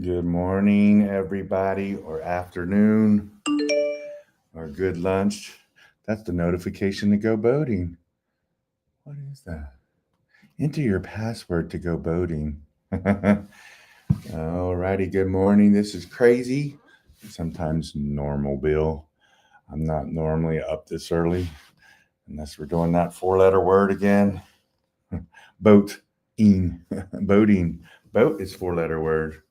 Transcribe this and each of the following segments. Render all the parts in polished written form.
Good morning, everybody, or afternoon, or good lunch. That's the notification to go boating. What is that? Enter your password to go boating. Alrighty, good morning. This is crazy. Sometimes normal, Bill. I'm not normally up this early unless we're doing that four-letter word again. Boating. Boating. Boat is four-letter word.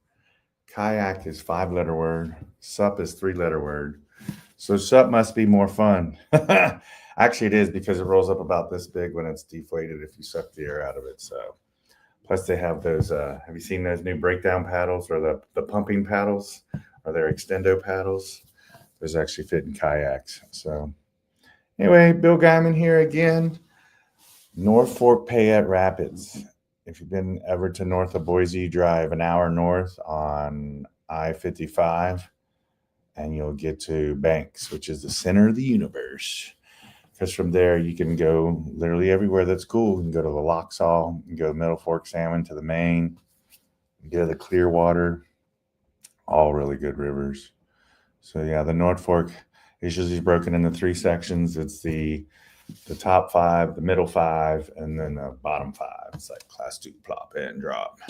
Kayak is five-letter word. Sup is three-letter word. So sup must be more fun. Actually, it is because it rolls up about this big when it's deflated if you suck the air out of it. So plus they have those. Have you seen those new breakdown paddles or the pumping paddles or their extendo paddles? Those actually fit in kayaks. So anyway, Bill Guyman here again. North Fork Payette Rapids. If you've been ever to north of Boise, drive an hour north on I-55 and you'll get to Banks, which is the center of the universe. Because from there, you can go literally everywhere that's cool. You can go to the Loxall, you can go to Middle Fork Salmon to the Main, you can go to the Clearwater, all really good rivers. So yeah, the North Fork is usually broken into three sections. It's the top five, the middle five, and then the bottom five. It's like class two, plop, and drop.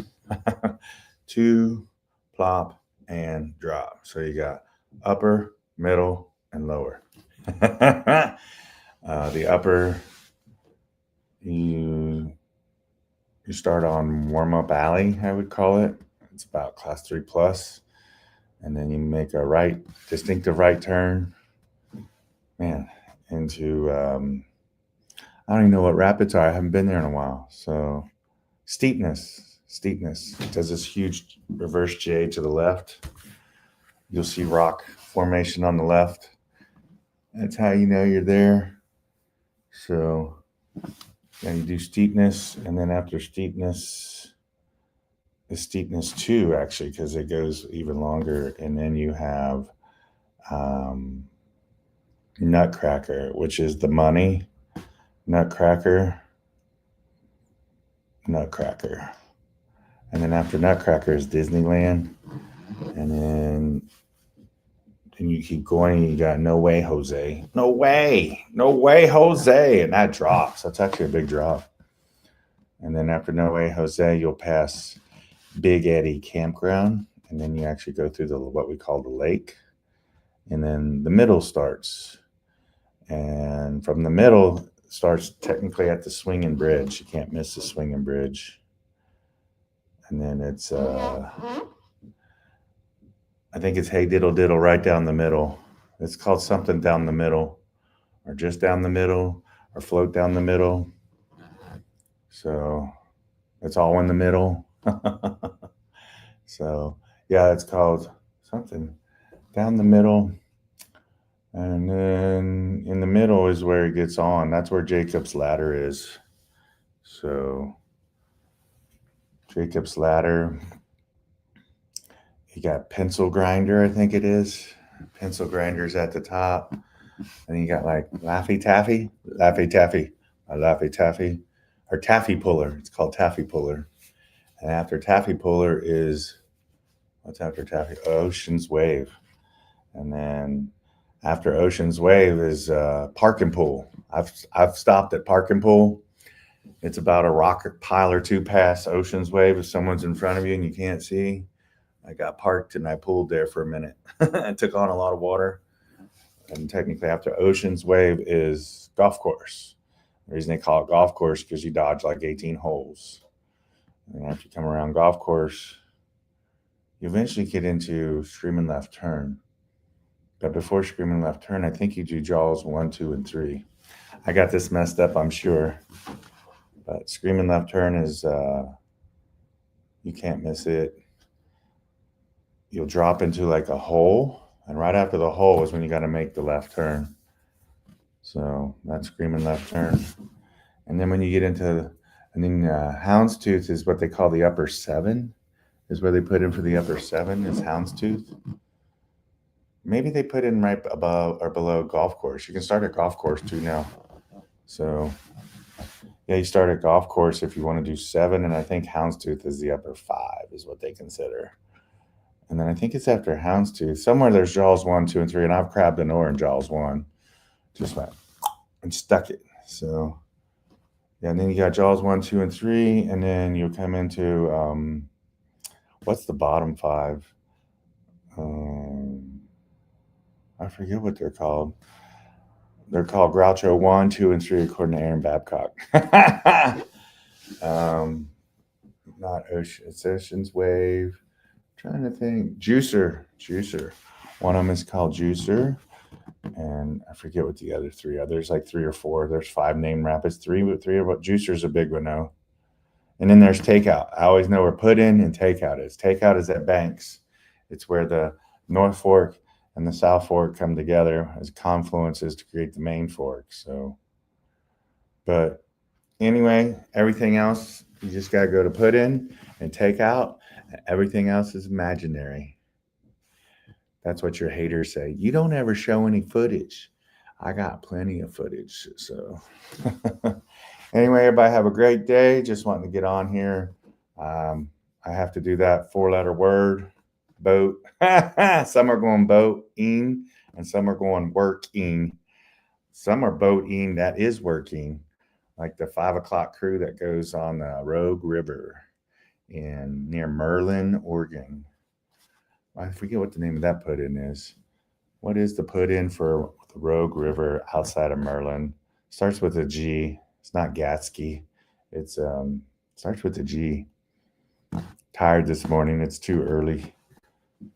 Two, plop, and drop. So you got upper, middle, and lower. The upper, you you start on warm up alley, I would call it. It's about class three plus, and then you make a distinctive right turn, man, into I don't even know what rapids are. I haven't been there in a while. So steepness. It does this huge reverse J to the left. You'll see rock formation on the left. That's how you know you're there. So then you do steepness, and then after steepness, is steepness two actually, because it goes even longer, and then you have um, Nutcracker, which is the money. Nutcracker, Nutcracker, and then after Nutcracker is Disneyland, and then you keep going. You got No Way Jose, No Way Jose, and that drops. That's actually a big drop. And then after No Way Jose, you'll pass Big Eddie Campground, and then you actually go through the what we call the lake, and then the middle starts. And from the middle starts technically at the Swinging Bridge. You can't miss the Swinging Bridge. And then it's I think it's Hey Diddle Diddle right down the middle. It's called something down the middle, or just down the middle, or float down the middle. So it's all in the middle. So yeah, it's called something down the middle. And then in the middle is where it gets on. That's where Jacob's Ladder is. So Jacob's Ladder. You got Pencil Grinder, I think it is. Pencil Grinder's at the top. And you got like Laffy Taffy, Laffy Taffy, or Taffy Puller. It's called Taffy Puller. And after Taffy Puller is, what's after Taffy? Ocean's Wave. And then after Ocean's Wave is Park and Pool. I've stopped at Park and Pool. It's about a rock pile or two past Ocean's Wave. If someone's in front of you and you can't see, I got parked and I pooled there for a minute. I took on a lot of water. And technically, after Ocean's Wave is golf course. The reason they call it golf course because you dodge like 18 holes. And after you come around golf course, you eventually get into Screaming Left Turn. But before Screaming Left Turn, I think you do Jaws 1, 2, and 3. I got this messed up, I'm sure. But Screaming Left Turn is, you can't miss it. You'll drop into like a hole, and right after the hole is when you got to make the left turn. So that's Screaming Left Turn. And then when you get into, and then Houndstooth is what they call the upper seven, is where they put in for the upper seven is Houndstooth. Maybe they put in right above or below golf course. You can start at golf course too now. So yeah, you start at golf course if you want to do seven, and I think Houndstooth is the upper five, is what they consider. And then I think it's after Houndstooth. Somewhere there's Jaws 1, 2, and 3, and I've crabbed an oar in Jaws 1. Just went and stuck it. So, yeah, and then you got Jaws 1, 2, and 3, and then you'll come into, what's the bottom 5? I forget what they're called. They're called Groucho 1, 2, and 3, according to Aaron Babcock. Not Ocean, it's Ocean's Wave. I'm trying to think. Juicer. One of them is called Juicer. And I forget what the other 3 are. There's like 3 or 4. There's 5 named rapids. 3 are what Juicer's a big one though. And then there's Takeout. I always know where Put In and Takeout is. Takeout is at Banks. It's where the North Fork and the South Fork come together as confluences to create the main fork. So, but anyway, everything else, you just got to go to Put In and Take Out. Everything else is imaginary. That's what your haters say. You don't ever show any footage. I got plenty of footage. So, anyway, everybody have a great day. Just wanting to get on here. I have to do that 4-letter word, boat. Some are going boating, and some are going working. Some are boating that is working, like the 5 o'clock crew that goes on the Rogue River near Merlin, Oregon. I forget what the name of that put in is. What is the put in for the Rogue River outside of Merlin? Starts with a G. It's not Gatsky. It's starts with a G. Tired this morning. It's too early.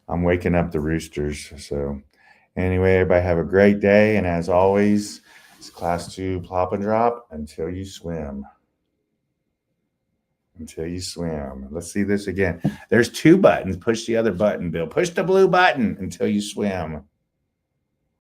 I'm waking up the roosters. So anyway, everybody have a great day. And as always, it's class 2 plop and drop until you swim. Until you swim. Let's see this again. There's 2 buttons. Push the other button, Bill. Push the blue button until you swim.